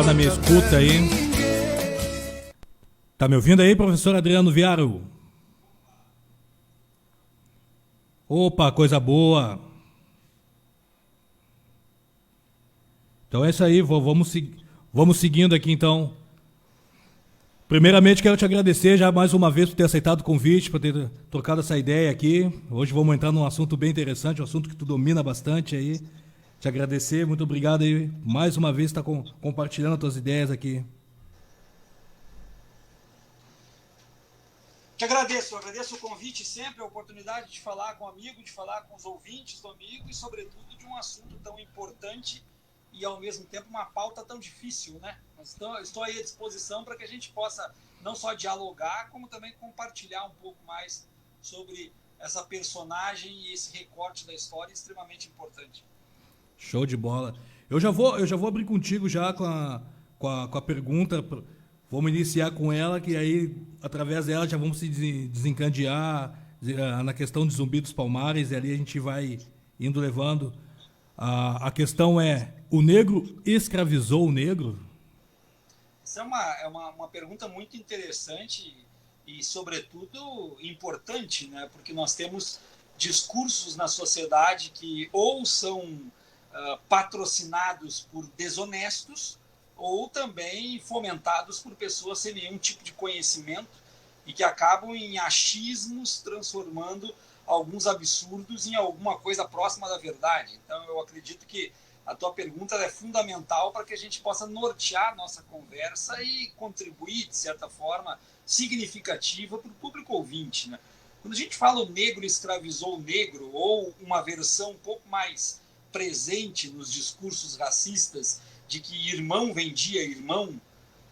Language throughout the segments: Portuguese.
tá na minha escuta aí. Tá me ouvindo aí, professor Adriano Viaro? Opa, coisa boa. Então é isso aí, vamos seguindo aqui então. Primeiramente quero te agradecer já mais uma vez por ter aceitado o convite, por ter trocado essa ideia aqui. Hoje vamos entrar num assunto bem interessante, um assunto que tu domina bastante aí. Te agradecer, muito obrigado aí mais uma vez por estar compartilhando as tuas ideias aqui. Te agradeço, agradeço o convite sempre, a oportunidade de falar com o amigo, de falar com os ouvintes do amigo e, sobretudo, de um assunto tão importante e, ao mesmo tempo, uma pauta tão difícil, né? Estou aí à disposição para que a gente possa não só dialogar, como também compartilhar um pouco mais sobre essa personagem e esse recorte da história extremamente importante. Show de bola. Eu já vou abrir contigo já com a pergunta. Vamos iniciar com ela, que aí, através dela, já vamos se desencadear na questão de Zumbi dos Palmares, e ali a gente vai indo levando. A questão é, o negro escravizou o negro? Essa é uma pergunta muito interessante e, sobretudo, importante, né? Porque nós temos discursos na sociedade que ou são patrocinados por desonestos, ou também fomentados por pessoas sem nenhum tipo de conhecimento e que acabam em achismos, transformando alguns absurdos em alguma coisa próxima da verdade. Então, eu acredito que a tua pergunta é fundamental para que a gente possa nortear a nossa conversa e contribuir, de certa forma, significativa para o público ouvinte, né? Quando a gente fala o negro escravizou o negro, ou uma versão um pouco mais presente nos discursos racistas, de que irmão vendia irmão,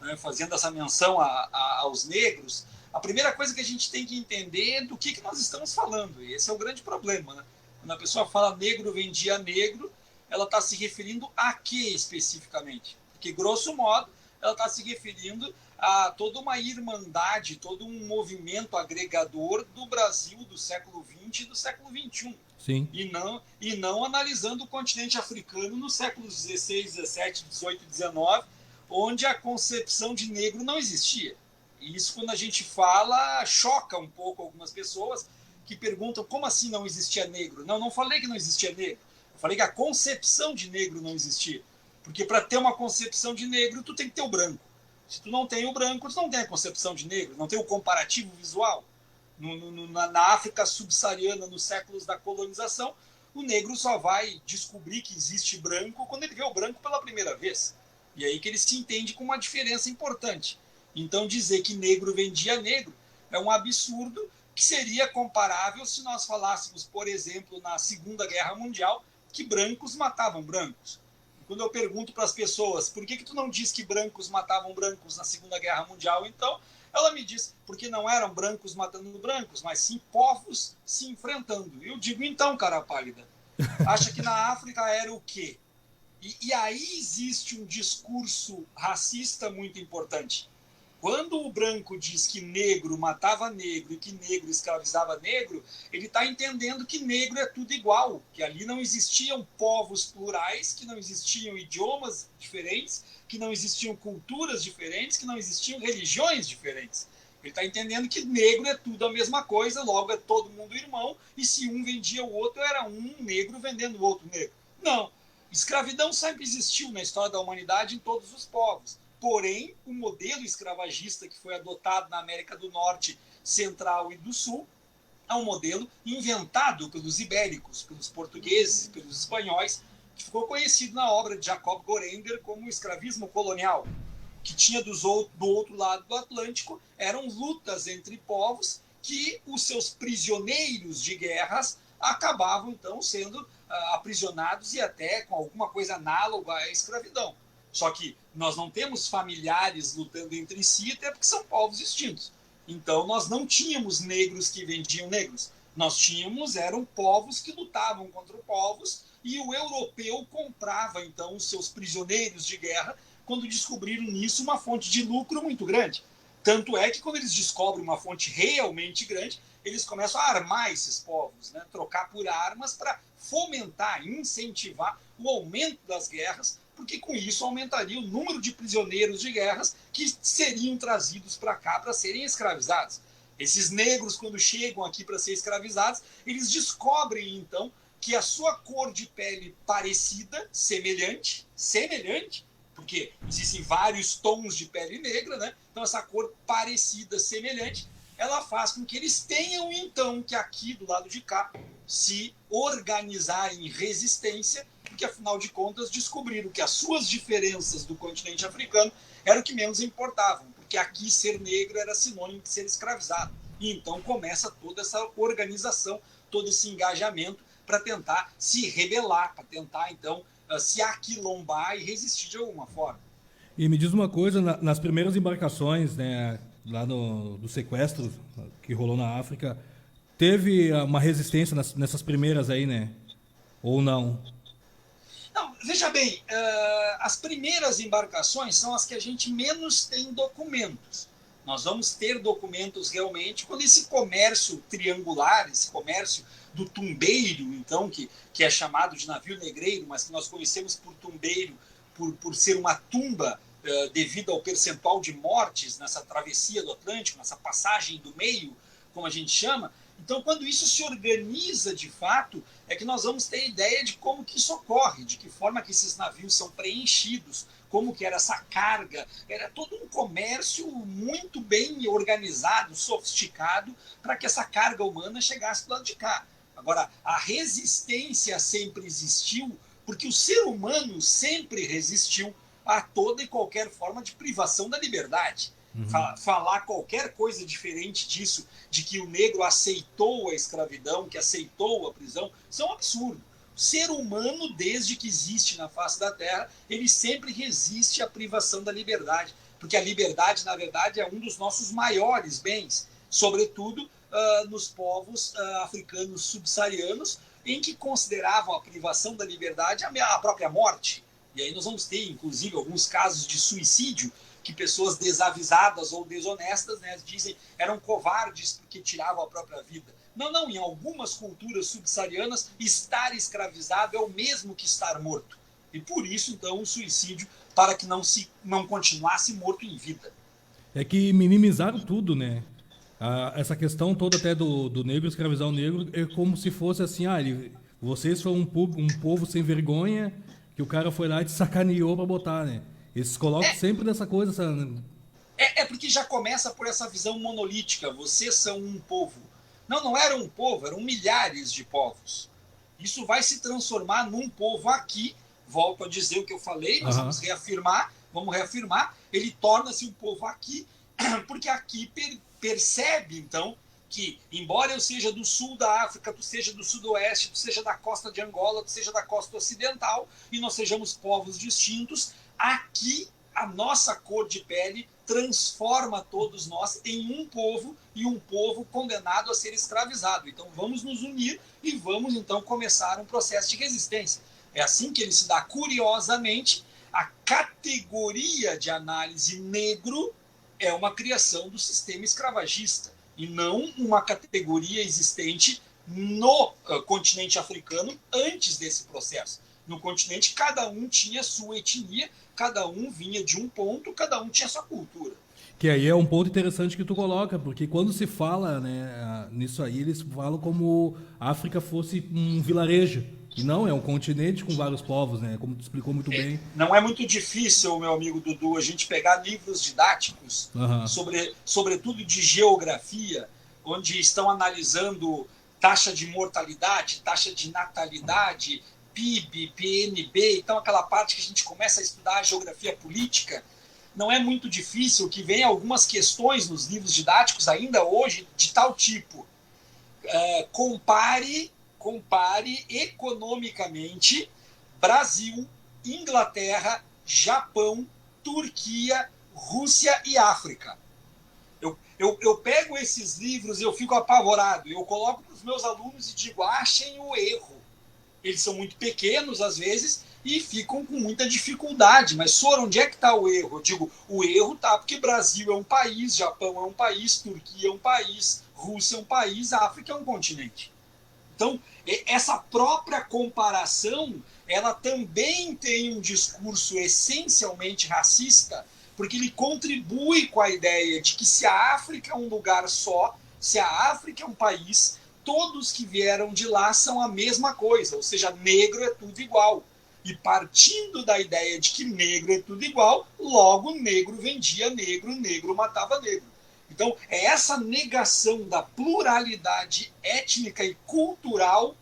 né, fazendo essa menção aos negros, a primeira coisa que a gente tem que entender é do que nós estamos falando. E esse é o grande problema, né? Quando a pessoa fala negro vendia negro, ela está se referindo a quê especificamente? Porque, grosso modo, ela está se referindo a toda uma irmandade, todo um movimento agregador do Brasil do século XX e do século XXI. Sim. E não analisando o continente africano nos séculos XVI, XVII, XVIII e XIX, onde a concepção de negro não existia. E isso, quando a gente fala, choca um pouco algumas pessoas que perguntam como assim não existia negro? Não falei que não existia negro. Eu falei que a concepção de negro não existia. Porque para ter uma concepção de negro, tu tem que ter o branco. Se tu não tem o branco, tu não tem a concepção de negro, não tem o comparativo visual. Na África subsaariana, nos séculos da colonização, o negro só vai descobrir que existe branco quando ele vê o branco pela primeira vez. E aí que ele se entende com uma diferença importante. Então, dizer que negro vendia negro é um absurdo que seria comparável se nós falássemos, por exemplo, na Segunda Guerra Mundial, que brancos matavam brancos. Quando eu pergunto para as pessoas, por que tu não diz que brancos matavam brancos na Segunda Guerra Mundial, então, ela me diz, porque não eram brancos matando brancos, mas sim povos se enfrentando. Eu digo, então, cara pálida, acha que na África era o quê? E aí existe um discurso racista muito importante. Quando o branco diz que negro matava negro e que negro escravizava negro, ele está entendendo que negro é tudo igual, que ali não existiam povos plurais, que não existiam idiomas diferentes, que não existiam culturas diferentes, que não existiam religiões diferentes. Ele está entendendo que negro é tudo a mesma coisa, logo é todo mundo irmão, e se um vendia o outro, era um negro vendendo o outro negro. Não. Escravidão sempre existiu na história da humanidade em todos os povos. Porém, o modelo escravagista que foi adotado na América do Norte, Central e do Sul é um modelo inventado pelos ibéricos, pelos portugueses, pelos espanhóis, que ficou conhecido na obra de Jacob Gorender como escravismo colonial, que tinha do outro lado do Atlântico, eram lutas entre povos que os seus prisioneiros de guerras acabavam, então, sendo aprisionados e até com alguma coisa análoga à escravidão. Só que nós não temos familiares lutando entre si, até porque são povos distintos. Então, nós não tínhamos negros que vendiam negros. Nós tínhamos, eram povos que lutavam contra povos, e o europeu comprava, então, os seus prisioneiros de guerra, quando descobriram nisso uma fonte de lucro muito grande. Tanto é que, quando eles descobrem uma fonte realmente grande, eles começam a armar esses povos, né? Trocar por armas para fomentar, incentivar o aumento das guerras, porque com isso aumentaria o número de prisioneiros de guerras que seriam trazidos para cá para serem escravizados. Esses negros, quando chegam aqui para ser escravizados, eles descobrem, então, que a sua cor de pele parecida, semelhante, porque existem vários tons de pele negra, né? Então essa cor parecida, semelhante, ela faz com que eles tenham, então, que aqui do lado de cá se organizar em resistência, porque afinal de contas descobriram que as suas diferenças do continente africano eram o que menos importavam, porque aqui ser negro era sinônimo de ser escravizado. E então começa toda essa organização, todo esse engajamento para tentar se rebelar, para tentar então se aquilombar e resistir de alguma forma. E me diz uma coisa, nas primeiras embarcações, né, lá do sequestro que rolou na África, teve uma resistência nessas primeiras aí, né? Ou não? Não, veja bem, as primeiras embarcações são as que a gente menos tem documentos. Nós vamos ter documentos realmente quando esse comércio triangular, esse comércio do tumbeiro, então, que é chamado de navio negreiro, mas que nós conhecemos por tumbeiro, por ser uma tumba devido ao percentual de mortes nessa travessia do Atlântico, nessa passagem do meio, como a gente chama. Então, quando isso se organiza de fato, é que nós vamos ter ideia de como que isso ocorre, de que forma que esses navios são preenchidos, como que era essa carga. Era todo um comércio muito bem organizado, sofisticado, para que essa carga humana chegasse do lado de cá. Agora, a resistência sempre existiu, porque o ser humano sempre resistiu a toda e qualquer forma de privação da liberdade. Falar qualquer coisa diferente disso, de que o negro aceitou a escravidão, que aceitou a prisão, isso é um absurdo. O ser humano, desde que existe na face da Terra, ele sempre resiste à privação da liberdade, porque a liberdade, na verdade, é um dos nossos maiores bens, sobretudo nos povos africanos subsaarianos, em que consideravam a privação da liberdade a própria morte. E aí nós vamos ter, inclusive, alguns casos de suicídio, que pessoas desavisadas ou desonestas, né, dizem eram covardes porque tiravam a própria vida. Não, em algumas culturas subsaarianas, estar escravizado é o mesmo que estar morto. E por isso, então, o suicídio, para que não continuasse morto em vida. É que minimizaram tudo, né? Essa questão toda até do negro escravizar o negro é como se fosse assim, vocês foram um povo sem vergonha que o cara foi lá e te sacaneou para botar, né? Eles colocam sempre dessa coisa. Porque já começa por essa visão monolítica. Vocês são um povo. Não era um povo, eram milhares de povos. Isso vai se transformar num povo aqui. Volto a dizer o que eu falei, nós vamos reafirmar. Ele torna-se um povo aqui, porque aqui percebe, então, que, embora eu seja do sul da África, tu seja do sudoeste, tu seja da costa de Angola, tu seja da costa ocidental, e nós sejamos povos distintos, aqui a nossa cor de pele transforma todos nós em um povo, e um povo condenado a ser escravizado. Então vamos nos unir e vamos então começar um processo de resistência. É assim que ele se dá. Curiosamente, a categoria de análise negro é uma criação do sistema escravagista e não uma categoria existente no continente africano antes desse processo. No continente, cada um tinha sua etnia, cada um vinha de um ponto, cada um tinha sua cultura. Que aí é um ponto interessante que tu coloca, porque quando se fala, né, nisso aí, eles falam como a África fosse um vilarejo. E não, é um continente com vários povos, né? Como tu explicou muito bem. Não é muito difícil, meu amigo Dudu, a gente pegar livros didáticos, sobretudo de geografia, onde estão analisando taxa de mortalidade, taxa de natalidade, PIB, PNB, então aquela parte que a gente começa a estudar a geografia política. Não é muito difícil que venham algumas questões nos livros didáticos ainda hoje de tal tipo. Compare economicamente Brasil, Inglaterra, Japão, Turquia, Rússia e África. Eu pego esses livros e eu fico apavorado. Eu coloco para os meus alunos e digo, achem o erro. Eles são muito pequenos, às vezes, e ficam com muita dificuldade. Mas, Sora, onde é que está o erro? Eu digo, o erro está porque Brasil é um país, Japão é um país, Turquia é um país, Rússia é um país, África é um continente. Então, essa própria comparação, ela também tem um discurso essencialmente racista, porque ele contribui com a ideia de que se a África é um lugar só, se a África é um país, todos que vieram de lá são a mesma coisa, ou seja, negro é tudo igual. E partindo da ideia de que negro é tudo igual, logo negro vendia negro, negro matava negro. Então, é essa negação da pluralidade étnica e cultural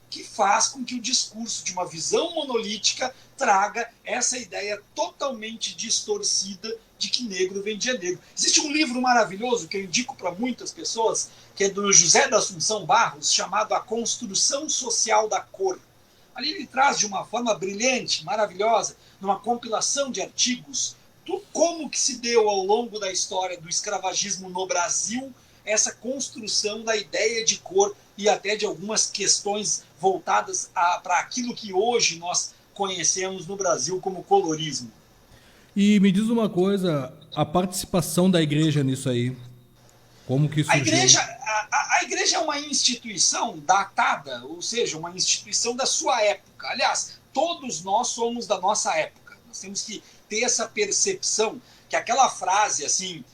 que faz com que o discurso de uma visão monolítica traga essa ideia totalmente distorcida de que negro vendia negro. Existe um livro maravilhoso que eu indico para muitas pessoas, que é do José da Assunção Barros, chamado A Construção Social da Cor. Ali ele traz de uma forma brilhante, maravilhosa, numa compilação de artigos, como que se deu ao longo da história do escravagismo no Brasil essa construção da ideia de cor e até de algumas questões voltadas para aquilo que hoje nós conhecemos no Brasil como colorismo. E me diz uma coisa, a participação da igreja nisso aí, como que surgiu? A igreja é uma instituição datada, ou seja, uma instituição da sua época. Aliás, todos nós somos da nossa época. Nós temos que ter essa percepção que aquela frase assim,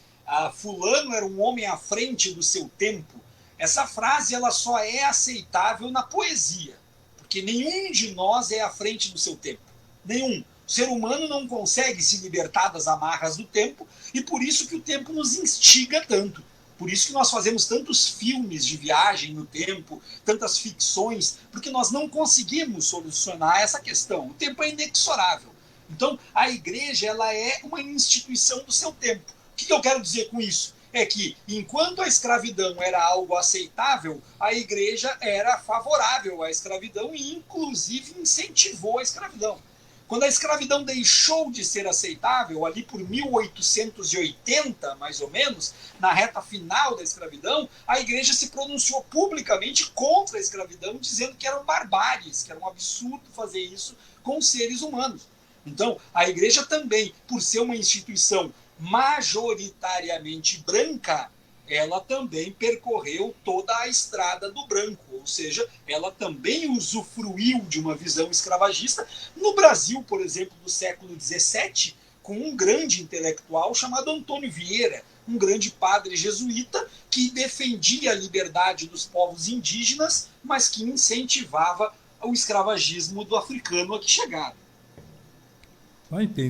fulano era um homem à frente do seu tempo, essa frase ela só é aceitável na poesia, porque nenhum de nós é à frente do seu tempo. Nenhum. O ser humano não consegue se libertar das amarras do tempo e por isso que o tempo nos instiga tanto. Por isso que nós fazemos tantos filmes de viagem no tempo, tantas ficções, porque nós não conseguimos solucionar essa questão. O tempo é inexorável. Então, a igreja ela é uma instituição do seu tempo. O que eu quero dizer com isso? É que, enquanto a escravidão era algo aceitável, a igreja era favorável à escravidão e, inclusive, incentivou a escravidão. Quando a escravidão deixou de ser aceitável, ali por 1880, mais ou menos, na reta final da escravidão, a igreja se pronunciou publicamente contra a escravidão, dizendo que eram barbáries, que era um absurdo fazer isso com os seres humanos. Então, a igreja também, por ser uma instituição majoritariamente branca, ela também percorreu toda a estrada do branco, ou seja, ela também usufruiu de uma visão escravagista. No Brasil, por exemplo, do século XVII, com um grande intelectual chamado Antônio Vieira, um grande padre jesuíta que defendia a liberdade dos povos indígenas, mas que incentivava o escravagismo do africano a que chegaram.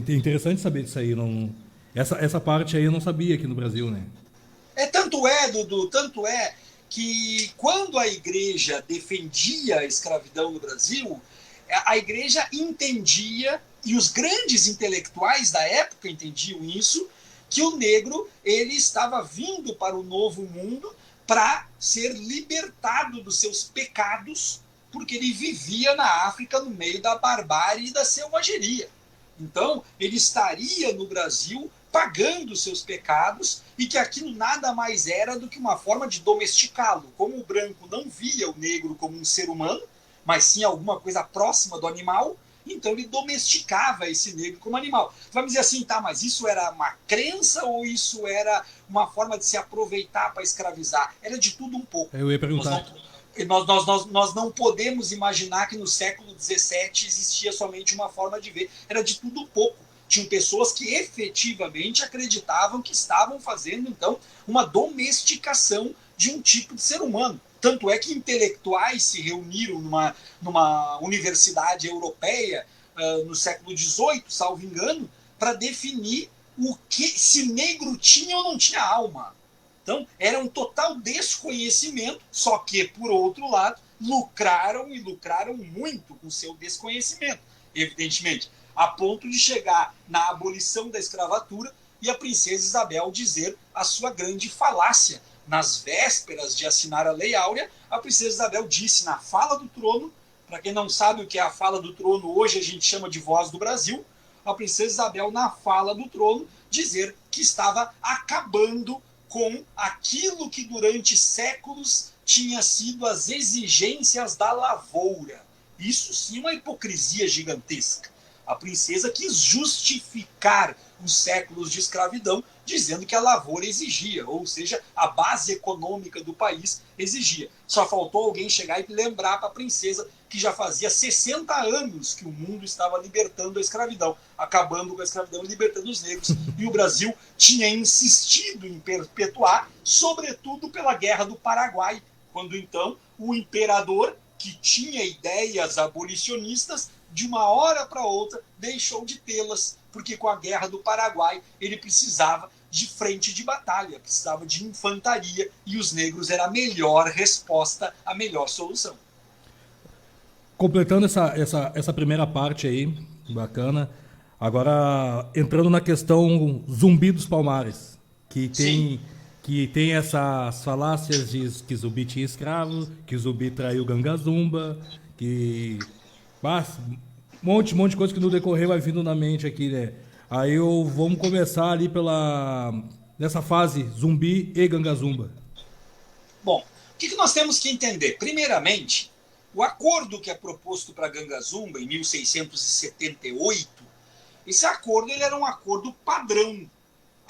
Interessante saber disso aí. Não... Essa parte aí eu não sabia aqui no Brasil, né? Tanto é, Dudu, tanto é que quando a igreja defendia a escravidão no Brasil, a igreja entendia, e os grandes intelectuais da época entendiam isso, que o negro ele estava vindo para o novo mundo para ser libertado dos seus pecados, porque ele vivia na África no meio da barbárie e da selvageria. Então, ele estaria no Brasil pagando seus pecados e que aquilo nada mais era do que uma forma de domesticá-lo. Como o branco não via o negro como um ser humano, mas sim alguma coisa próxima do animal, então ele domesticava esse negro como animal. Vamos dizer assim, tá, mas isso era uma crença ou isso era uma forma de se aproveitar para escravizar? Era de tudo um pouco. Eu ia perguntar. Nós não podemos imaginar que no século XVII existia somente uma forma de ver. Era de tudo um pouco. Tinham pessoas que efetivamente acreditavam que estavam fazendo, então, uma domesticação de um tipo de ser humano. Tanto é que intelectuais se reuniram numa universidade europeia no século XVIII, salvo engano, para definir o que se negro tinha ou não tinha alma. Então, era um total desconhecimento, só que, por outro lado, lucraram muito com o seu desconhecimento, evidentemente, a ponto de chegar na abolição da escravatura e a princesa Isabel dizer a sua grande falácia. Nas vésperas de assinar a Lei Áurea, a princesa Isabel disse na fala do trono, para quem não sabe o que é a fala do trono, hoje a gente chama de Voz do Brasil, a princesa Isabel, na fala do trono, dizer que estava acabando com aquilo que durante séculos tinha sido as exigências da lavoura. Isso sim é uma hipocrisia gigantesca. A princesa quis justificar os séculos de escravidão, dizendo que a lavoura exigia, ou seja, a base econômica do país exigia. Só faltou alguém chegar e lembrar para a princesa que já fazia 60 anos que o mundo estava libertando a escravidão, acabando com a escravidão e libertando os negros. E o Brasil tinha insistido em perpetuar, sobretudo pela Guerra do Paraguai, quando então o imperador, que tinha ideias abolicionistas, de uma hora para outra deixou de tê-las, porque com a Guerra do Paraguai ele precisava de frente de batalha, precisava de infantaria, e os negros era a melhor resposta, a melhor solução. Completando essa primeira parte aí, bacana. Agora, entrando na questão Zumbi dos Palmares, Sim. que tem essas falácias de que Zumbi tinha escravo, que Zumbi traiu Gangazumba, que... Mas, monte de coisa que no decorrer vai vindo na mente aqui, né? Aí vamos começar ali nessa fase Zumbi e Gangazumba. Bom, o que nós temos que entender? Primeiramente, o acordo que é proposto para Gangazumba em 1678, esse acordo ele era um acordo padrão,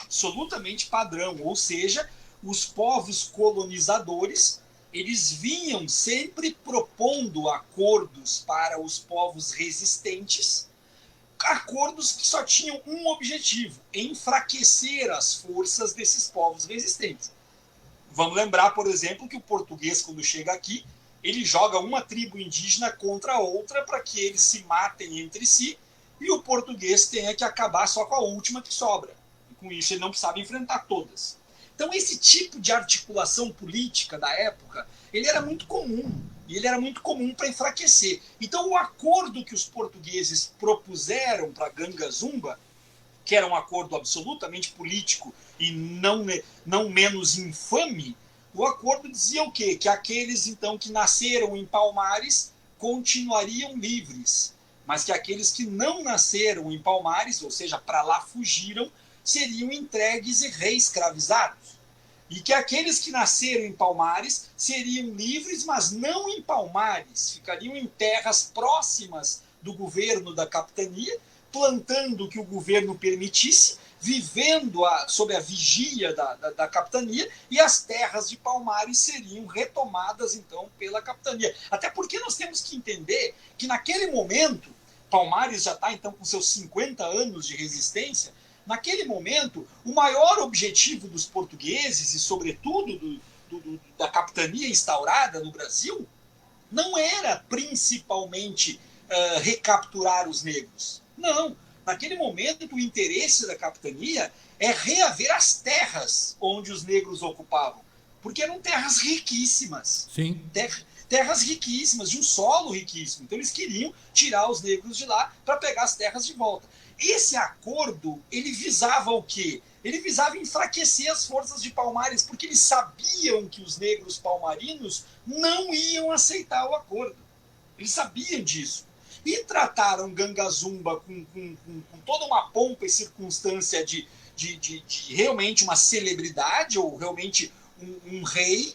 absolutamente padrão, ou seja, os povos colonizadores eles vinham sempre propondo acordos para os povos resistentes, acordos que só tinham um objetivo: enfraquecer as forças desses povos resistentes. Vamos lembrar, por exemplo, que o português, quando chega aqui, ele joga uma tribo indígena contra a outra para que eles se matem entre si e o português tenha que acabar só com a última que sobra. E com isso ele não precisava enfrentar todas. Então esse tipo de articulação política da época, ele era muito comum. E ele era muito comum para enfraquecer. Então o acordo que os portugueses propuseram para Gangazumba, que era um acordo absolutamente político e não menos infame, o acordo dizia o quê? Que aqueles então que nasceram em Palmares continuariam livres, mas que aqueles que não nasceram em Palmares, ou seja, para lá fugiram, seriam entregues e reescravizados. E que aqueles que nasceram em Palmares seriam livres, mas não em Palmares, ficariam em terras próximas do governo da capitania, plantando o que o governo permitisse, vivendo sob a vigia da capitania, e as terras de Palmares seriam retomadas então pela capitania. Até porque nós temos que entender que naquele momento, Palmares já está então com seus 50 anos de resistência. Naquele momento, o maior objetivo dos portugueses e, sobretudo, da capitania instaurada no Brasil, não era principalmente recapturar os negros. Não. Naquele momento, o interesse da capitania é reaver as terras onde os negros ocupavam, porque eram terras riquíssimas. Sim. Terras riquíssimas, de um solo riquíssimo. Então eles queriam tirar os negros de lá para pegar as terras de volta. Esse acordo, ele visava o quê? Ele visava enfraquecer as forças de Palmares, porque eles sabiam que os negros palmarinos não iam aceitar o acordo. Eles sabiam disso. E trataram Gangazumba com toda uma pompa e circunstância de realmente uma celebridade, ou realmente um rei,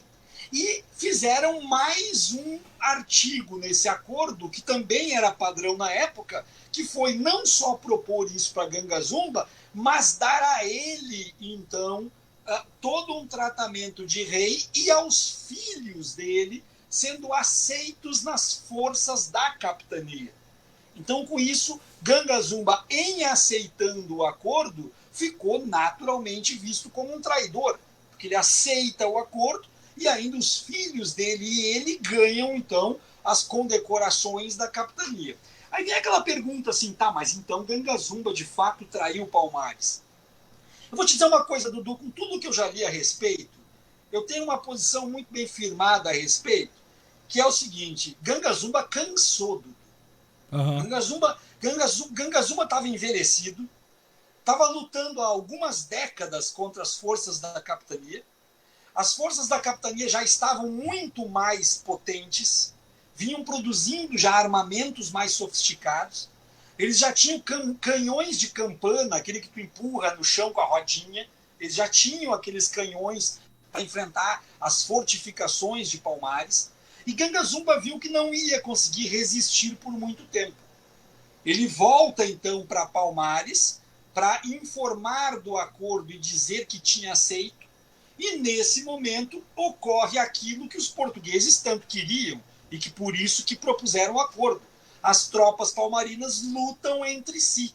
e fizeram mais um artigo nesse acordo, que também era padrão na época, que foi não só propor isso para Gangazumba, mas dar a ele, então, todo um tratamento de rei, e aos filhos dele sendo aceitos nas forças da capitania. Então, com isso, Gangazumba, em aceitando o acordo, ficou naturalmente visto como um traidor, porque ele aceita o acordo, e ainda os filhos dele e ele ganham, então, as condecorações da capitania. Aí vem aquela pergunta assim, tá, mas então Gangazumba de fato traiu Palmares? Eu vou te dizer uma coisa, Dudu, com tudo que eu já li a respeito, eu tenho uma posição muito bem firmada a respeito, que é o seguinte: Gangazumba cansou, Dudu. Uhum. Gangazumba estava envelhecido, estava lutando há algumas décadas contra as forças da capitania. As forças da capitania já estavam muito mais potentes, vinham produzindo já armamentos mais sofisticados. Eles já tinham canhões de campana, aquele que tu empurra no chão com a rodinha. Eles já tinham aqueles canhões para enfrentar as fortificações de Palmares. E Gangazumba viu que não ia conseguir resistir por muito tempo. Ele volta então para Palmares para informar do acordo e dizer que tinha aceito, e nesse momento ocorre aquilo que os portugueses tanto queriam e que por isso que propuseram o acordo. As tropas palmarinas lutam entre si.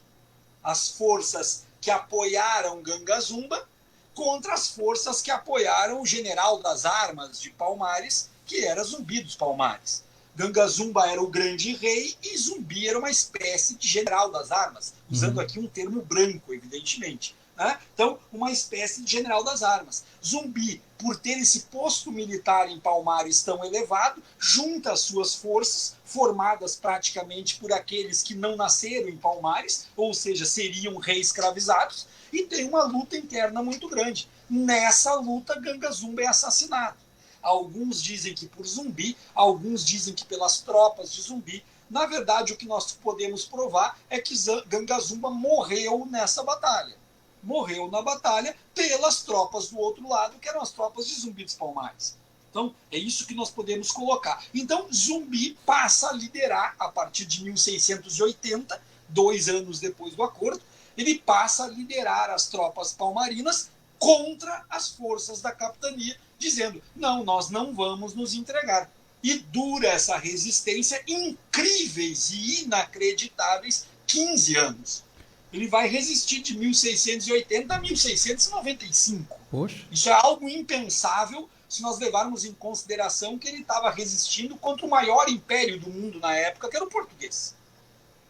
As forças que apoiaram Gangazumba contra as forças que apoiaram o general das armas de Palmares, que era Zumbi dos Palmares. Gangazumba era o grande rei e Zumbi era uma espécie de general das armas, usando aqui um termo branco, evidentemente. Né? Então, uma espécie de general das armas. Zumbi, por ter esse posto militar em Palmares tão elevado, junta as suas forças, formadas praticamente por aqueles que não nasceram em Palmares, ou seja, seriam reescravizados, e tem uma luta interna muito grande. Nessa luta, Gangazumba é assassinado. Alguns dizem que por Zumbi, alguns dizem que pelas tropas de Zumbi. Na verdade, o que nós podemos provar é que Gangazumba morreu nessa batalha. Morreu na batalha pelas tropas do outro lado, que eram as tropas de Zumbi dos Palmares. Então, é isso que nós podemos colocar. Então, Zumbi passa a liderar, a partir de 1680, 2 anos depois do acordo, ele passa a liderar as tropas palmarinas contra as forças da capitania, dizendo, não, nós não vamos nos entregar. E dura essa resistência incríveis e inacreditáveis 15 anos. Ele vai resistir de 1680 a 1695. Poxa. Isso é algo impensável se nós levarmos em consideração que ele estava resistindo contra o maior império do mundo na época, que era o português.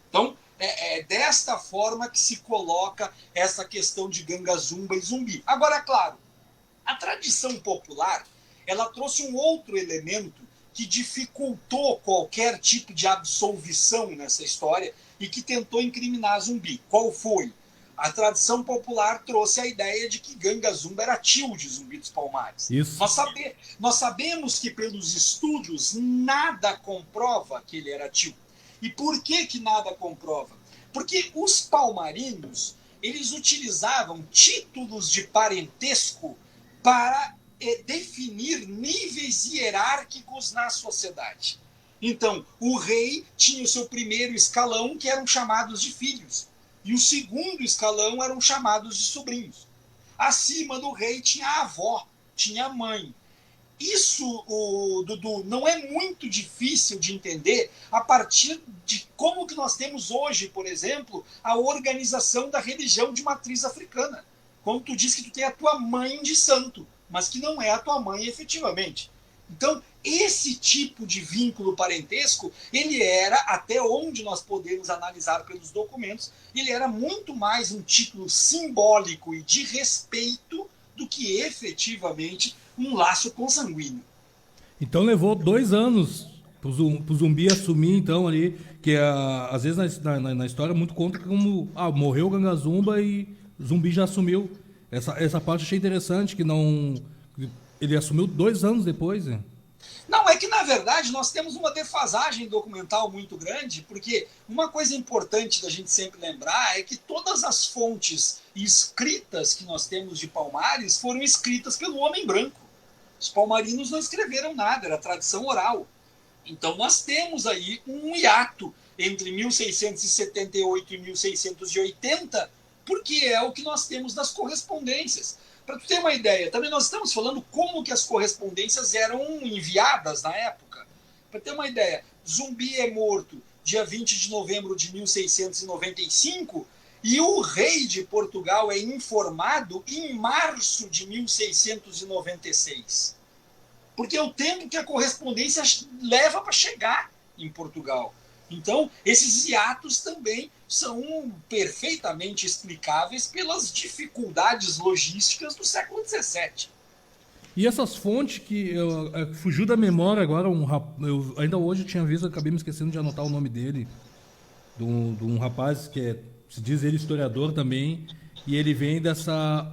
Então, é desta forma que se coloca essa questão de Gangazumba e Zumbi. Agora, é claro, a tradição popular, ela trouxe um outro elemento que dificultou qualquer tipo de absolvição nessa história e que tentou incriminar Zumbi. Qual foi? A tradição popular trouxe a ideia de que Gangazumba era tio de Zumbi dos Palmares. Isso. Nós sabemos que pelos estudos nada comprova que ele era tio. E por que nada comprova? Porque os palmarinos, eles utilizavam títulos de parentesco para definir níveis hierárquicos na sociedade. Então, o rei tinha o seu primeiro escalão, que eram chamados de filhos, e o segundo escalão eram chamados de sobrinhos. Acima do rei tinha a avó, tinha a mãe. Isso, Dudu, não é muito difícil de entender a partir de como que nós temos hoje, por exemplo, a organização da religião de matriz africana. Quando tu diz que tu tem a tua mãe de santo, mas que não é a tua mãe efetivamente. Então, esse tipo de vínculo parentesco, ele era, até onde nós podemos analisar pelos documentos, ele era muito mais um título simbólico e de respeito do que efetivamente um laço consanguíneo. Então levou 2 anos pro Zumbi assumir, então, ali, que às vezes na história muito conta como morreu Gangazumba e Zumbi já assumiu. Essa parte eu achei interessante, que não. Ele assumiu 2 anos depois, né? Não, é que na verdade nós temos uma defasagem documental muito grande, porque uma coisa importante da gente sempre lembrar é que todas as fontes escritas que nós temos de Palmares foram escritas pelo homem branco. Os palmarinos não escreveram nada, era tradição oral. Então nós temos aí um hiato entre 1678 e 1680, porque é o que nós temos das correspondências. Para tu ter uma ideia, também nós estamos falando como que as correspondências eram enviadas na época. Para ter uma ideia, Zumbi é morto dia 20 de novembro de 1695 e o rei de Portugal é informado em março de 1696. Porque é o tempo que a correspondência leva para chegar em Portugal. Então, esses hiatos também são perfeitamente explicáveis pelas dificuldades logísticas do século XVII. E essas fontes que fugiu da memória agora, eu ainda hoje tinha visto, acabei me esquecendo de anotar o nome dele, de um rapaz que se diz ele historiador também, e ele vem dessa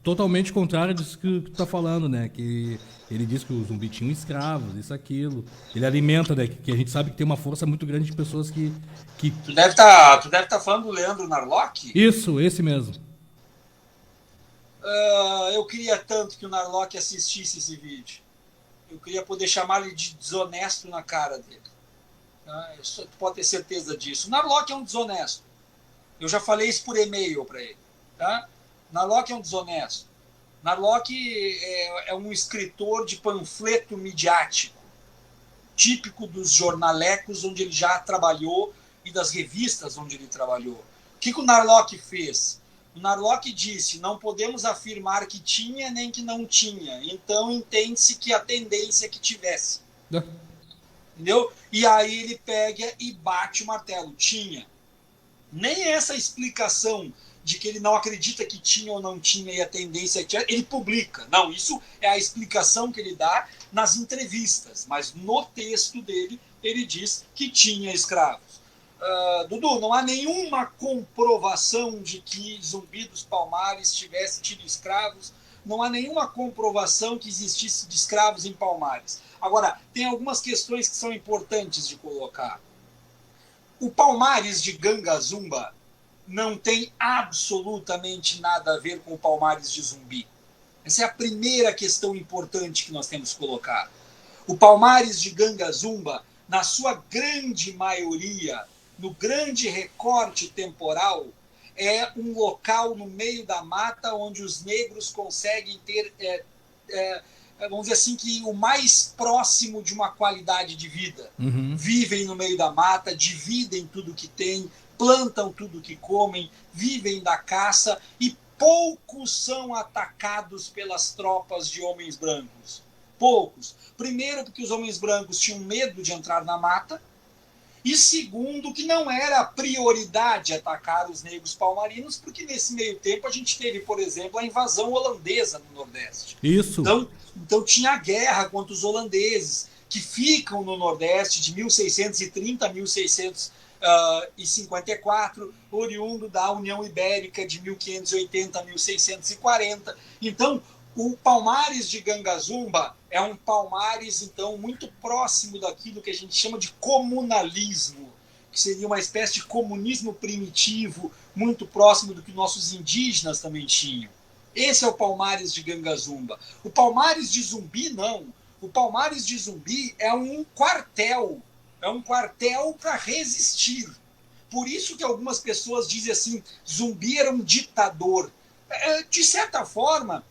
totalmente contrária disso que tu tá falando, né? Que ele diz que o Zumbi tinha escravos, isso, aquilo. Ele alimenta, né? Que a gente sabe que tem uma força muito grande de pessoas que... Tu deve tá falando do Leandro Narlock? Isso, esse mesmo. Eu queria tanto que o Narlock assistisse esse vídeo. Eu queria poder chamar ele de desonesto na cara dele. Tá? Tu pode ter certeza disso. O Narlock é um desonesto. Eu já falei isso por e-mail para ele. Tá? Narlock é um desonesto. Narlock é um escritor de panfleto midiático, típico dos jornalecos onde ele já trabalhou e das revistas onde ele trabalhou. O que o Narlock fez? O Narlock disse: não podemos afirmar que tinha nem que não tinha, então entende-se que a tendência é que tivesse. Entendeu? E aí ele pega e bate o martelo. Tinha. Nem essa explicação de que ele não acredita que tinha ou não tinha e a tendência é que tinha, ele publica. Não, isso é a explicação que ele dá nas entrevistas, mas no texto dele ele diz que tinha escravos. Dudu, não há nenhuma comprovação de que Zumbi dos Palmares tivesse tido escravos, não há nenhuma comprovação que existisse de escravos em Palmares. Agora, tem algumas questões que são importantes de colocar. O Palmares de Gangazumba não tem absolutamente nada a ver com o Palmares de Zumbi. Essa é a primeira questão importante que nós temos que colocar. O Palmares de Gangazumba, na sua grande maioria, no grande recorte temporal, é um local no meio da mata onde os negros conseguem ter, vamos dizer assim, que o mais próximo de uma qualidade de vida. Uhum. Vivem no meio da mata, dividem tudo que têm, plantam tudo que comem, vivem da caça e poucos são atacados pelas tropas de homens brancos. Poucos. Primeiro, porque os homens brancos tinham medo de entrar na mata, e segundo, que não era prioridade atacar os negros palmarinos, porque nesse meio tempo a gente teve, por exemplo, a invasão holandesa no Nordeste. Isso. Então tinha guerra contra os holandeses, que ficam no Nordeste de 1630 a 1654, oriundo da União Ibérica de 1580 a 1640. Então, o Palmares de Gangazumba é um Palmares, então, muito próximo daquilo que a gente chama de comunalismo, que seria uma espécie de comunismo primitivo, muito próximo do que nossos indígenas também tinham. Esse é o Palmares de Gangazumba. O Palmares de Zumbi, não. O Palmares de Zumbi é um quartel. É um quartel para resistir. Por isso que algumas pessoas dizem assim, Zumbi era um ditador. De certa forma,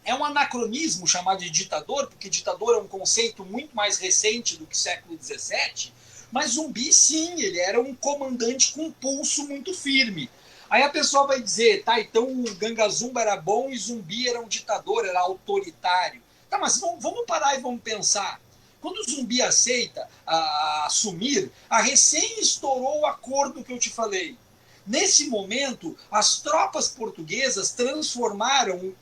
é um anacronismo chamar de ditador, porque ditador é um conceito muito mais recente do que século XVII, mas Zumbi, sim, ele era um comandante com um pulso muito firme. Aí a pessoa vai dizer, tá, então o Gangazumba era bom e Zumbi era um ditador, era autoritário. Tá, mas vamos parar e vamos pensar. Quando o Zumbi aceita assumir, a recém estourou o acordo que eu te falei. Nesse momento, as tropas portuguesas transformaram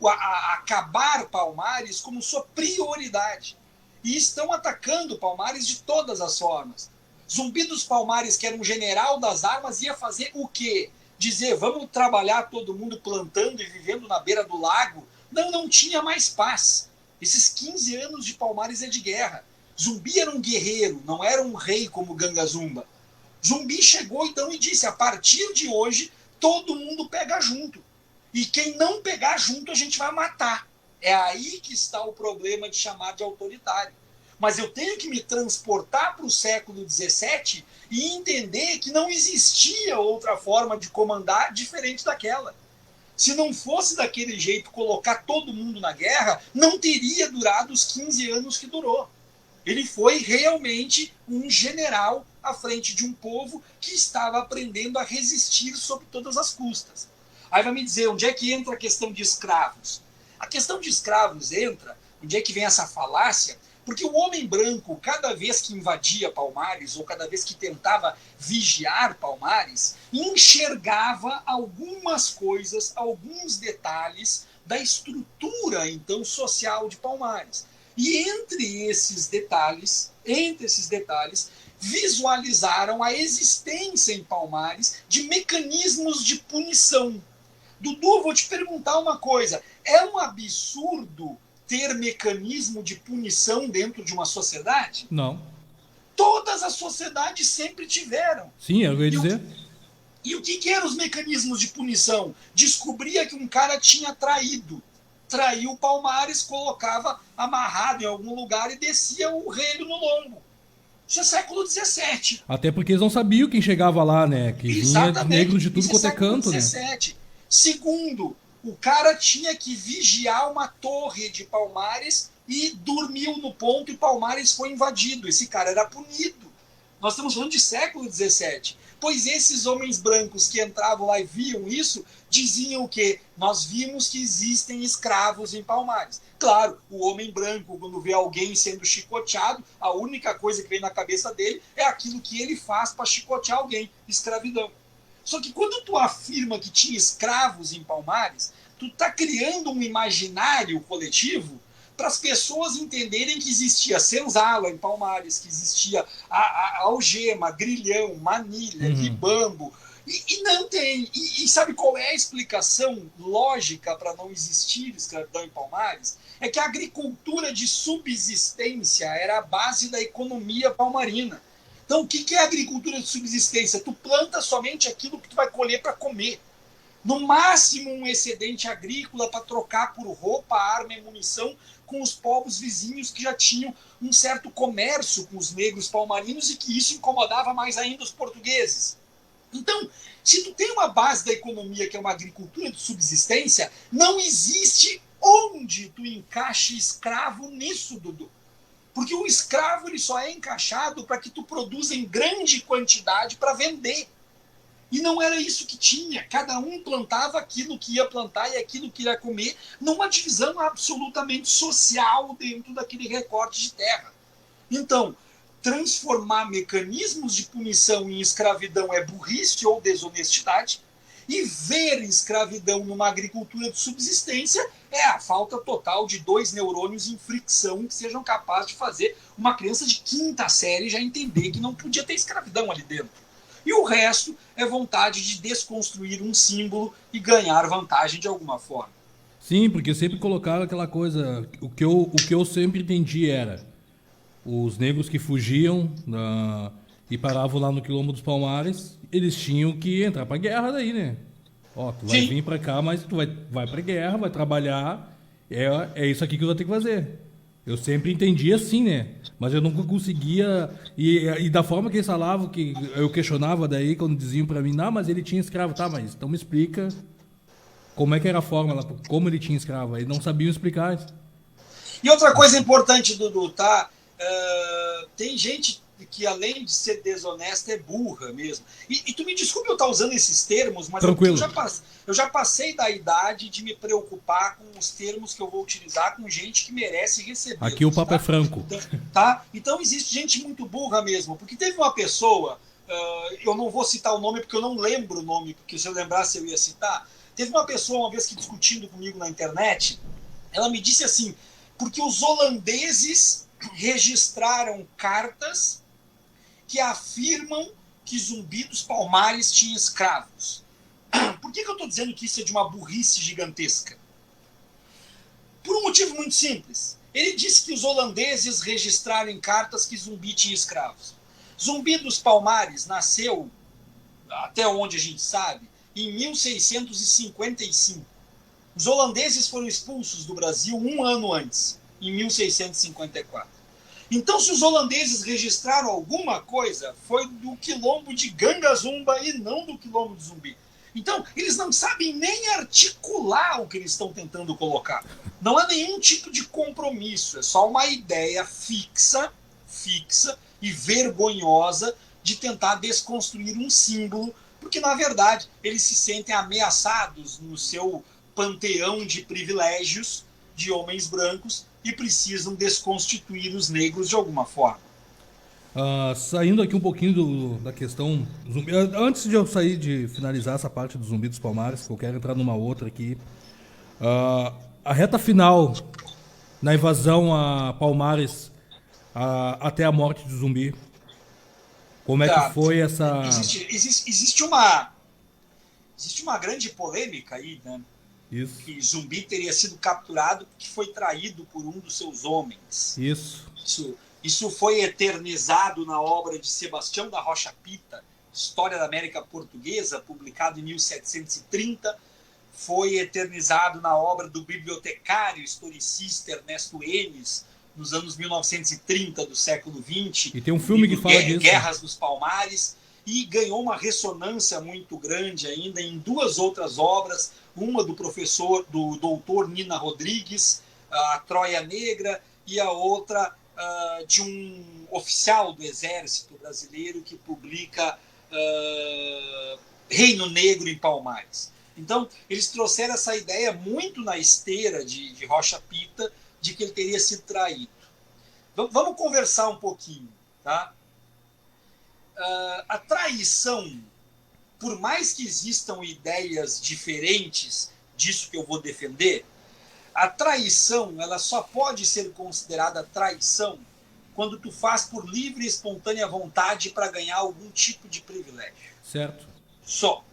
acabar Palmares como sua prioridade. E estão atacando Palmares de todas as formas. Zumbi dos Palmares, que era um general das armas, ia fazer o quê? Dizer, vamos trabalhar todo mundo plantando e vivendo na beira do lago? Não tinha mais paz. Esses 15 anos de Palmares é de guerra. Zumbi era um guerreiro, não era um rei como Gangazumba. Zumbi chegou então e disse, a partir de hoje, todo mundo pega junto. E quem não pegar junto, a gente vai matar. É aí que está o problema de chamar de autoritário. Mas eu tenho que me transportar para o século XVII e entender que não existia outra forma de comandar diferente daquela. Se não fosse daquele jeito colocar todo mundo na guerra, não teria durado os 15 anos que durou. Ele foi realmente um general à frente de um povo que estava aprendendo a resistir sob todas as custas. Aí vai me dizer, onde é que entra a questão de escravos? A questão de escravos entra, onde é que vem essa falácia? Porque o homem branco, cada vez que invadia Palmares, ou cada vez que tentava vigiar Palmares, enxergava algumas coisas, alguns detalhes da estrutura, então, social de Palmares. E entre esses detalhes, visualizaram a existência em Palmares de mecanismos de punição. Dudu, vou te perguntar uma coisa. É um absurdo ter mecanismo de punição dentro de uma sociedade? Não. Todas as sociedades sempre tiveram. Sim, eu ia dizer. E o que eram os mecanismos de punição? Descobria que um cara tinha traído. Traiu Palmares, colocava amarrado em algum lugar e descia o relho no lombo. Isso é século XVII. Até porque eles não sabiam quem chegava lá, né? Que vinha negros de tudo quanto é canto, né? Segundo, o cara tinha que vigiar uma torre de Palmares e dormiu no ponto e Palmares foi invadido. Esse cara era punido. Nós estamos falando de século XVII. Pois esses homens brancos que entravam lá e viam isso, diziam o quê? Nós vimos que existem escravos em Palmares. Claro, o homem branco, quando vê alguém sendo chicoteado, a única coisa que vem na cabeça dele é aquilo que ele faz para chicotear alguém, escravidão. Só que quando tu afirma que tinha escravos em Palmares, tu está criando um imaginário coletivo para as pessoas entenderem que existia senzala em Palmares, que existia a algema, grilhão, manilha, ribambo, e não tem. E sabe qual é a explicação lógica para não existir escravidão em Palmares? É que a agricultura de subsistência era a base da economia palmarina. Então, o que é agricultura de subsistência? Tu planta somente aquilo que tu vai colher para comer. No máximo, um excedente agrícola para trocar por roupa, arma e munição com os povos vizinhos que já tinham um certo comércio com os negros palmarinos e que isso incomodava mais ainda os portugueses. Então, se tu tem uma base da economia que é uma agricultura de subsistência, não existe onde tu encaixe escravo nisso, Dudu. Porque o escravo ele só é encaixado para que tu produza em grande quantidade para vender. E não era isso que tinha. Cada um plantava aquilo que ia plantar e aquilo que ia comer, numa divisão absolutamente social dentro daquele recorte de terra. Então, transformar mecanismos de punição em escravidão é burrice ou desonestidade, e ver escravidão numa agricultura de subsistência é a falta total de 2 neurônios em fricção que sejam capazes de fazer uma criança de 5ª série já entender que não podia ter escravidão ali dentro. E o resto é vontade de desconstruir um símbolo e ganhar vantagem de alguma forma. Sim, porque sempre colocaram aquela coisa. O que eu sempre entendi era os negros que fugiam e paravam lá no Quilombo dos Palmares, eles tinham que entrar pra guerra daí, né? Ó, tu vai vir pra cá, mas tu vai pra guerra, vai trabalhar, é isso aqui que tu vai ter que fazer. Eu sempre entendi assim, né? Mas eu nunca conseguia. E da forma que eles falavam, que eu questionava daí, quando diziam pra mim, não, mas ele tinha escravo, tá, mas então me explica como é que era a fórmula, como ele tinha escravo. Aí não sabiam explicar isso. E outra coisa importante, Dudu, tá? Tem gente que, além de ser desonesta, é burra mesmo. E tu me desculpe eu estar usando esses termos, mas eu já passei da idade de me preocupar com os termos que eu vou utilizar com gente que merece receber. Aqui o papo é franco. Então existe gente muito burra mesmo, porque teve uma pessoa, eu não vou citar o nome porque eu não lembro o nome, porque se eu lembrasse eu ia citar. Teve uma pessoa uma vez que discutindo comigo na internet, ela me disse assim, porque os holandeses registraram cartas que afirmam que Zumbi dos Palmares tinha escravos. Por que eu estou dizendo que isso é de uma burrice gigantesca? Por um motivo muito simples. Ele disse que os holandeses registraram em cartas que Zumbi tinha escravos. Zumbi dos Palmares nasceu, até onde a gente sabe, em 1655. Os holandeses foram expulsos do Brasil um ano antes, em 1654. Então, se os holandeses registraram alguma coisa, foi do quilombo de Gangazumba e não do quilombo de Zumbi. Então, eles não sabem nem articular o que eles estão tentando colocar. Não há nenhum tipo de compromisso, é só uma ideia fixa e vergonhosa de tentar desconstruir um símbolo, porque, na verdade, eles se sentem ameaçados no seu panteão de privilégios de homens brancos e precisam desconstituir os negros de alguma forma. Saindo aqui um pouquinho da questão zumbi, antes de eu sair de finalizar essa parte do Zumbi dos Palmares, que eu quero entrar numa outra aqui, a reta final na invasão a Palmares até a morte de Zumbi, como é que foi essa... Existe uma grande polêmica aí, né? Isso. Que Zumbi teria sido capturado porque foi traído por um dos seus homens. Isso foi eternizado na obra de Sebastião da Rocha Pita, História da América Portuguesa, publicado em 1730. Foi eternizado na obra do bibliotecário historicista Ernesto Enes, nos anos 1930 do século XX. E tem um filme que fala disso. Guerras dos Palmares, e ganhou uma ressonância muito grande ainda em duas outras obras, uma do doutor Nina Rodrigues, a Troia Negra, e a outra de um oficial do Exército Brasileiro que publica Reino Negro em Palmares. Então, eles trouxeram essa ideia muito na esteira de Rocha Pita, de que ele teria sido traído. Vamos conversar um pouquinho, tá? A traição, por mais que existam ideias diferentes disso que eu vou defender, a traição ela só pode ser considerada traição quando tu faz por livre e espontânea vontade para ganhar algum tipo de privilégio. Certo. Só.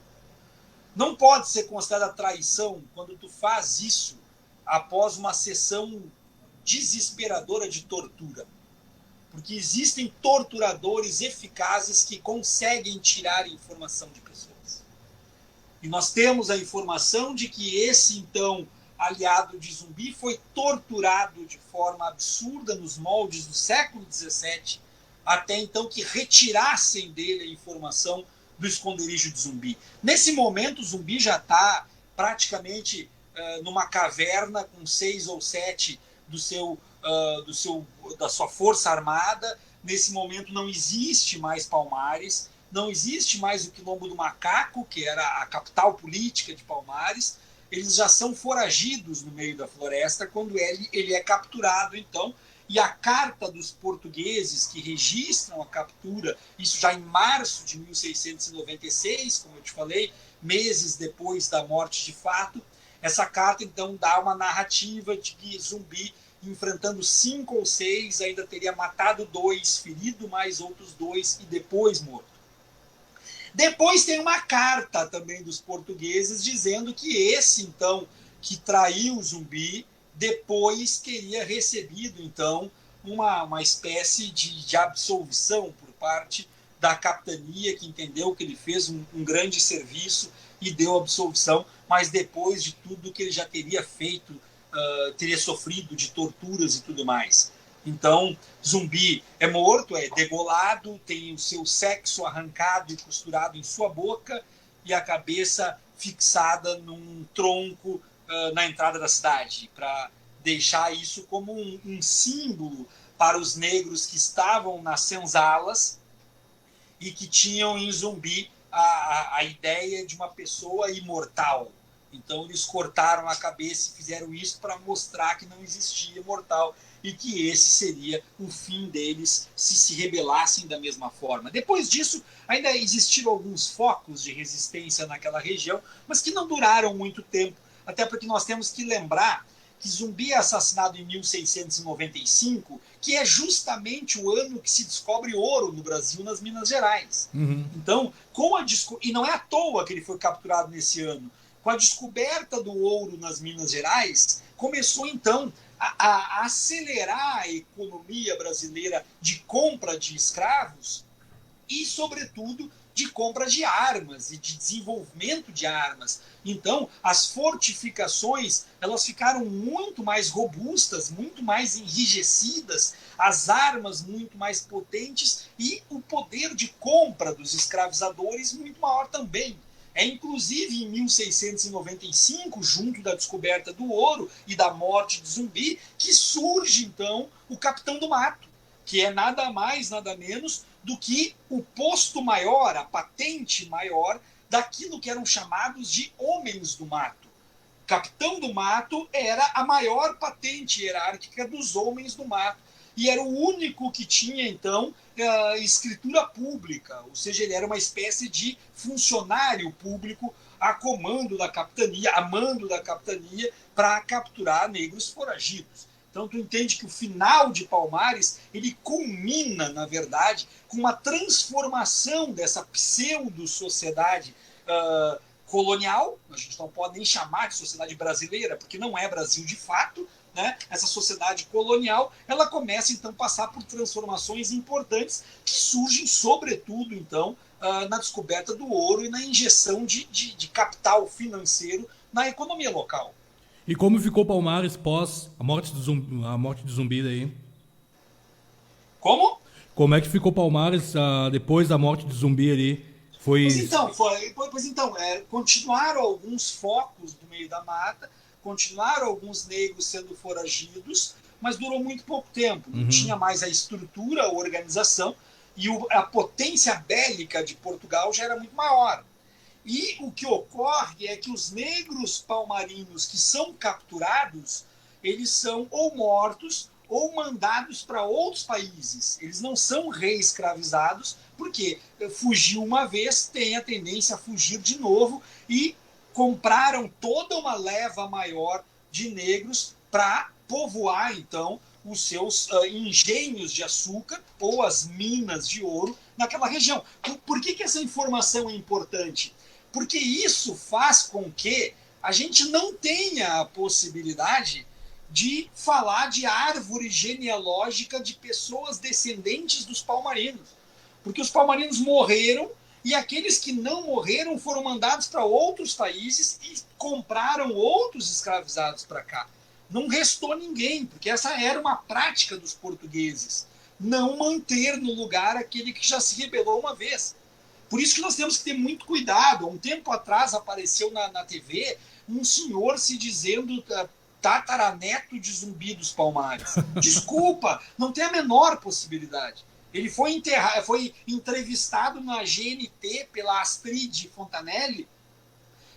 Não pode ser considerada traição quando tu faz isso após uma sessão desesperadora de tortura. Porque existem torturadores eficazes que conseguem tirar informação de pessoas. E nós temos a informação de que esse, então, aliado de Zumbi foi torturado de forma absurda nos moldes do século XVII, até então que retirassem dele a informação do esconderijo de Zumbi. Nesse momento, Zumbi já está praticamente numa caverna com 6 ou 7 da sua força armada. Nesse momento não existe mais Palmares, não existe mais o Quilombo do Macaco, que era a capital política de Palmares. Eles já são foragidos no meio da floresta quando ele é capturado, então. E a carta dos portugueses que registram a captura, isso já em março de 1696, como eu te falei, meses depois da morte de fato, essa carta então dá uma narrativa de que Zumbi, enfrentando 5 ou 6, ainda teria matado 2, ferido mais outros 2 e depois morto. Depois tem uma carta também dos portugueses dizendo que esse, então, que traiu Zumbi, depois teria recebido, então, uma espécie de absolvição por parte da capitania, que entendeu que ele fez um grande serviço e deu absolvição, mas depois de tudo que ele já teria feito, teria sofrido de torturas e tudo mais. Então, Zumbi é morto, é degolado, tem o seu sexo arrancado e costurado em sua boca e a cabeça fixada num tronco na entrada da cidade, para deixar isso como um símbolo para os negros que estavam nas senzalas e que tinham em Zumbi a ideia de uma pessoa imortal. Então eles cortaram a cabeça e fizeram isso para mostrar que não existia mortal e que esse seria o fim deles se rebelassem da mesma forma. Depois disso, ainda existiram alguns focos de resistência naquela região, mas que não duraram muito tempo, até porque nós temos que lembrar que Zumbi é assassinado em 1695, que é justamente o ano que se descobre ouro no Brasil, nas Minas Gerais. Uhum. Então, e não é à toa que ele foi capturado nesse ano. Com a descoberta do ouro nas Minas Gerais, começou então a acelerar a economia brasileira de compra de escravos e, sobretudo, de compra de armas e de desenvolvimento de armas. Então, as fortificações elas ficaram muito mais robustas, muito mais enrijecidas, as armas muito mais potentes e o poder de compra dos escravizadores muito maior também. É inclusive em 1695, junto da descoberta do ouro e da morte de Zumbi, que surge então o Capitão do Mato, que é nada mais, nada menos do que o posto maior, a patente maior daquilo que eram chamados de homens do mato. Capitão do Mato era a maior patente hierárquica dos homens do mato e era o único que tinha, então, escritura pública, ou seja, ele era uma espécie de funcionário público a comando da capitania, a mando da capitania, para capturar negros foragidos. Então, tu entende que o final de Palmares, ele culmina, na verdade, com uma transformação dessa pseudo-sociedade colonial. A gente não pode nem chamar de sociedade brasileira, porque não é Brasil de fato, né? Essa sociedade colonial, ela começa, então, a passar por transformações importantes que surgem, sobretudo, então, na descoberta do ouro e na injeção de capital financeiro na economia local. E como ficou Palmares pós a morte de Zumbi daí? Como? Como é que ficou Palmares depois da morte de Zumbi ali? Foi... Pois então, continuaram alguns focos do meio da mata, continuaram alguns negros sendo foragidos, mas durou muito pouco tempo. Não tinha mais a estrutura, a organização, e a potência bélica de Portugal já era muito maior. E o que ocorre é que os negros palmarinos que são capturados, eles são ou mortos ou mandados para outros países. Eles não são reescravizados, porque fugiu uma vez, tem a tendência a fugir de novo, e compraram toda uma leva maior de negros para povoar, então, os seus engenhos de açúcar ou as minas de ouro naquela região. Por que essa informação é importante? Porque isso faz com que a gente não tenha a possibilidade de falar de árvore genealógica de pessoas descendentes dos palmarinos. Porque os palmarinos morreram e aqueles que não morreram foram mandados para outros países e compraram outros escravizados para cá. Não restou ninguém, porque essa era uma prática dos portugueses. Não manter no lugar aquele que já se rebelou uma vez. Por isso que nós temos que ter muito cuidado. Há um tempo atrás apareceu na TV um senhor se dizendo tataraneto de Zumbi dos Palmares. Desculpa, não tem a menor possibilidade. Ele foi entrevistado na GNT pela Astrid Fontanelli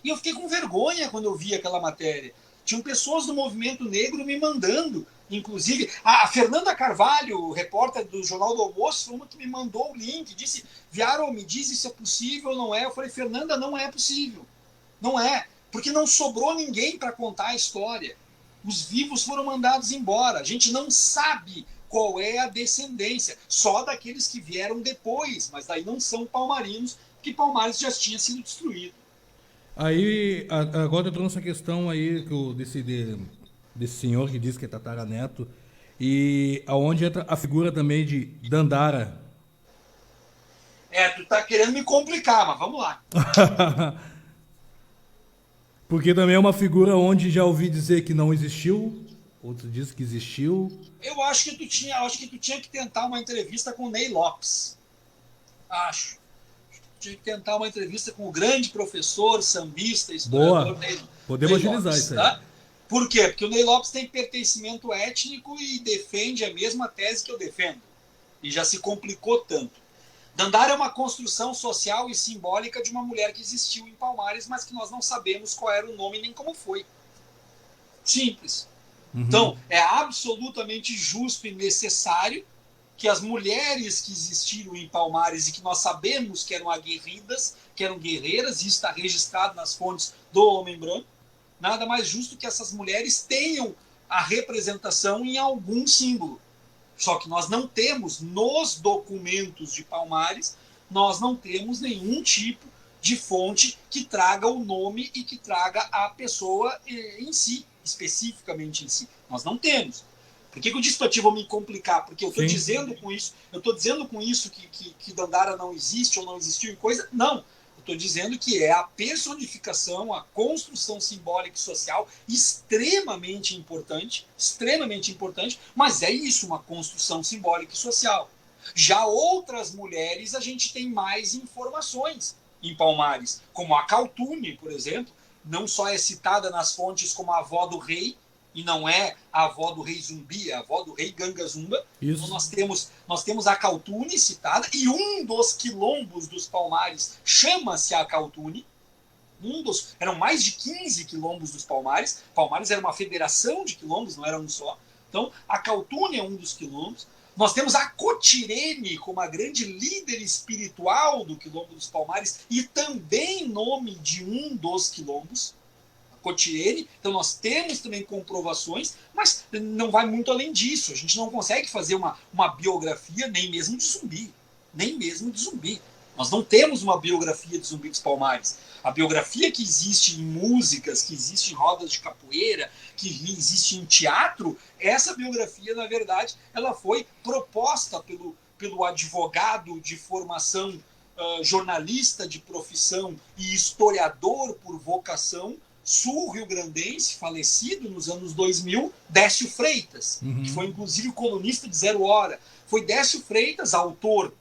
e eu fiquei com vergonha quando eu vi aquela matéria. Tinham pessoas do movimento negro me mandando, inclusive a Fernanda Carvalho, repórter do Jornal do Almoço, foi uma que me mandou o link, disse: Viaro, me diz se é possível ou não é. Eu falei: Fernanda, não é possível. Não é, porque não sobrou ninguém para contar a história. Os vivos foram mandados embora. A gente não sabe qual é a descendência, só daqueles que vieram depois, mas daí não são palmarinos, porque Palmares já tinha sido destruído. Aí, agora eu trouxe essa questão aí desse senhor que diz que é tataraneto, e aonde entra a figura também de Dandara. Tu tá querendo me complicar, mas vamos lá. Porque também é uma figura onde já ouvi dizer que não existiu, outros dizem que existiu. Eu acho que tu tinha que tentar uma entrevista com o Ney Lopes. Acho. Tinha que tentar uma entrevista com o grande professor, sambista, historiador. Boa. Podemos agilizar isso aí. Tá? Por quê? Porque o Ney Lopes tem pertencimento étnico e defende a mesma tese que eu defendo. E já se complicou tanto. Dandara é uma construção social e simbólica de uma mulher que existiu em Palmares, mas que nós não sabemos qual era o nome nem como foi. Simples. Então, é absolutamente justo e necessário que as mulheres que existiram em Palmares e que nós sabemos que eram aguerridas, que eram guerreiras, isso está registrado nas fontes do Homem Branco, nada mais justo que essas mulheres tenham a representação em algum símbolo. Só que nós não temos, nos documentos de Palmares, nós não temos nenhum tipo de fonte que traga o nome e que traga a pessoa em si, especificamente em si. Nós não temos. Por que eu disse para ti, vou me complicar? Porque eu estou dizendo com isso, que Dandara não existe ou não existiu em coisa? Não. Eu estou dizendo que é a personificação, a construção simbólica e social extremamente importante, mas é isso, uma construção simbólica e social. Já outras mulheres, a gente tem mais informações em Palmares, como a Caltune, por exemplo, não só é citada nas fontes como a avó do rei, e não é a avó do rei Zumbi, é a avó do rei Ganga Zumba. Então nós temos a Caltune citada, e um dos quilombos dos Palmares chama-se a Caltune. Eram mais de 15 quilombos dos Palmares. Palmares era uma federação de quilombos, não era um só. Então a Caltune é um dos quilombos. Nós temos a Cotirene como a grande líder espiritual do quilombo dos Palmares e também nome de um dos quilombos. Cotirene, então nós temos também comprovações, mas não vai muito além disso. A gente não consegue fazer uma biografia nem mesmo de Zumbi. Nós não temos uma biografia de Zumbi dos Palmares. A biografia que existe em músicas, que existe em rodas de capoeira, que existe em teatro, essa biografia, na verdade, ela foi proposta pelo advogado de formação, jornalista de profissão e historiador por vocação, sul-rio-grandense, falecido nos anos 2000, Décio Freitas, que foi inclusive colunista de Zero Hora. Foi Décio Freitas, autor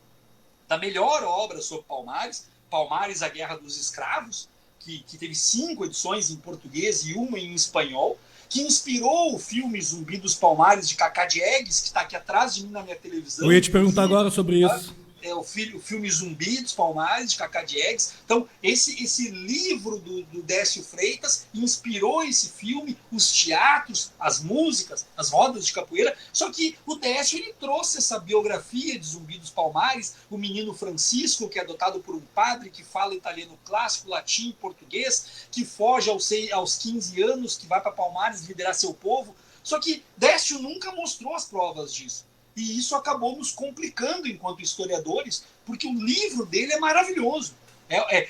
da melhor obra sobre Palmares, Palmares, a Guerra dos Escravos, que teve 5 edições em português e uma em espanhol, que inspirou o filme Zumbi dos Palmares, de Cacá Diegues, que está aqui atrás de mim na minha televisão. Eu ia te perguntar agora sobre isso. É o filme Zumbi dos Palmares, de Cacá Diegues. Então, esse livro do Décio Freitas inspirou esse filme, os teatros, as músicas, as rodas de capoeira. Só que o Décio, ele trouxe essa biografia de Zumbi dos Palmares, o menino Francisco, que é adotado por um padre que fala italiano clássico, latim e português, que foge aos 15 anos, que vai para Palmares liderar seu povo. Só que Décio nunca mostrou as provas disso. E isso acabou nos complicando enquanto historiadores, porque o livro dele é maravilhoso.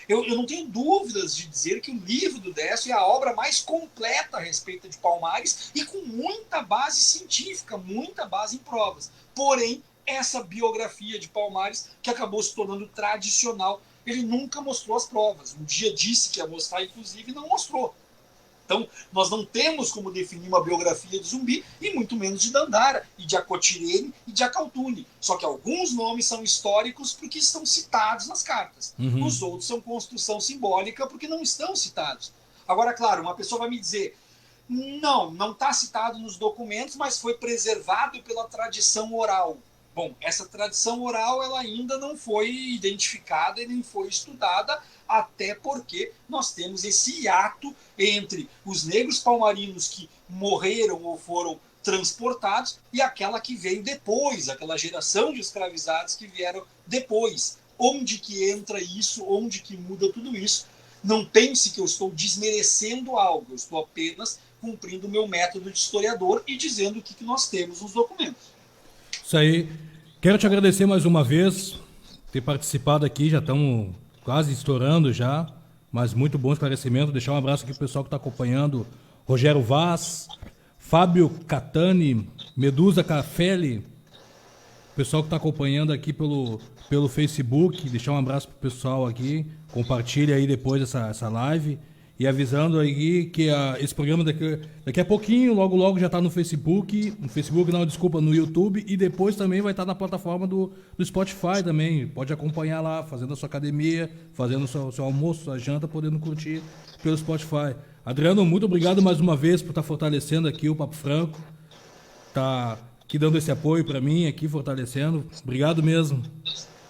Eu não tenho dúvidas de dizer que o livro do Décio é a obra mais completa a respeito de Palmares e com muita base científica, muita base em provas. Porém, essa biografia de Palmares, que acabou se tornando tradicional, ele nunca mostrou as provas. Um dia disse que ia mostrar, inclusive, e não mostrou. Então, nós não temos como definir uma biografia de Zumbi, e muito menos de Dandara, e de Acotirene e de Acautune. Só que alguns nomes são históricos porque estão citados nas cartas. Os outros são construção simbólica porque não estão citados. Agora, claro, uma pessoa vai me dizer, não está citado nos documentos, mas foi preservado pela tradição oral. Bom, essa tradição oral ela ainda não foi identificada e nem foi estudada, até porque nós temos esse hiato entre os negros palmarinos que morreram ou foram transportados e aquela que veio depois, aquela geração de escravizados que vieram depois. Onde que entra isso? Onde que muda tudo isso? Não pense que eu estou desmerecendo algo, eu estou apenas cumprindo o meu método de historiador e dizendo o que nós temos nos documentos. Isso aí. Quero te agradecer mais uma vez, ter participado aqui, já estamos quase estourando já, mas muito bom esclarecimento. Deixar um abraço aqui pro pessoal que está acompanhando, Rogério Vaz, Fábio Catani, Medusa Cafelli, o pessoal que está acompanhando aqui pelo Facebook, deixar um abraço pro pessoal aqui, compartilha aí depois essa live. E avisando aí que esse programa daqui a pouquinho, logo já está no Facebook. No Facebook não, desculpa, no YouTube. E depois também vai estar na plataforma do Spotify também. Pode acompanhar lá, fazendo a sua academia, fazendo o seu almoço, sua janta, podendo curtir pelo Spotify. Adriano, muito obrigado mais uma vez por estar fortalecendo aqui o Papo Franco. Tá aqui dando esse apoio para mim, aqui fortalecendo. Obrigado mesmo.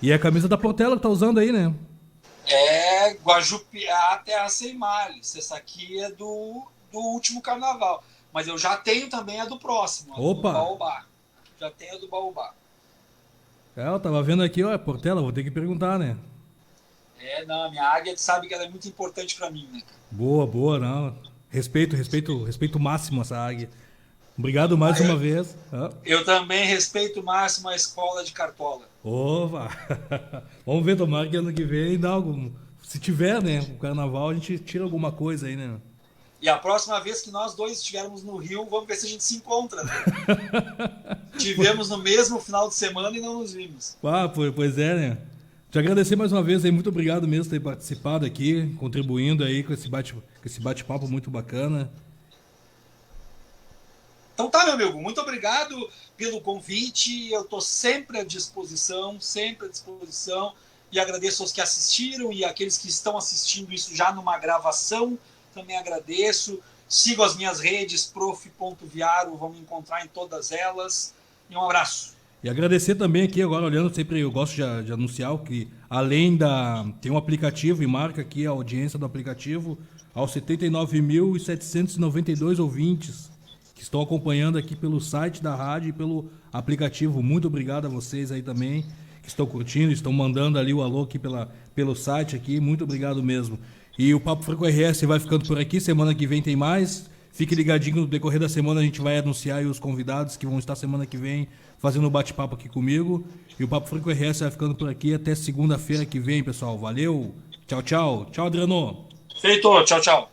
E é a camisa da Portela que tá usando aí, né? É Guajupiá, Terra Sem Males. Essa aqui é do último carnaval. Mas eu já tenho também a do próximo, a do Baobá. Já tenho a do Baobá. Eu tava vendo aqui, ó, Portela, vou ter que perguntar, né? Não, a minha águia sabe que ela é muito importante para mim, né? Boa, não. Respeito máximo essa águia. Obrigado mais uma vez. Eu também respeito máximo a escola de Cartola. Opa! Vamos ver, tomara que ano que vem dá algum. Se tiver, né? O carnaval a gente tira alguma coisa aí, né? E a próxima vez que nós dois estivermos no Rio, vamos ver se a gente se encontra, né? Tivemos no mesmo final de semana e não nos vimos. Pois é, né? Te agradecer mais uma vez aí, muito obrigado mesmo por ter participado aqui, contribuindo aí com esse bate-papo muito bacana. Então tá, meu amigo, muito obrigado pelo convite, eu estou sempre à disposição, e agradeço aos que assistiram e aqueles que estão assistindo isso já numa gravação, também agradeço. Sigo as minhas redes, prof.viaro, vão me encontrar em todas elas, e um abraço. E agradecer também aqui, agora olhando, sempre eu gosto de anunciar que além tem um aplicativo e marca aqui a audiência do aplicativo aos 79.792 ouvintes que estão acompanhando aqui pelo site da rádio e pelo aplicativo. Muito obrigado a vocês aí também, que estão curtindo, estão mandando ali o alô aqui pelo site aqui. Muito obrigado mesmo. E o Papo Franco RS vai ficando por aqui. Semana que vem tem mais. Fique ligadinho, no decorrer da semana a gente vai anunciar aí os convidados que vão estar semana que vem fazendo um bate-papo aqui comigo. E o Papo Franco RS vai ficando por aqui até segunda-feira que vem, pessoal. Valeu. Tchau, tchau. Tchau, Adriano. Feito. Tchau, tchau.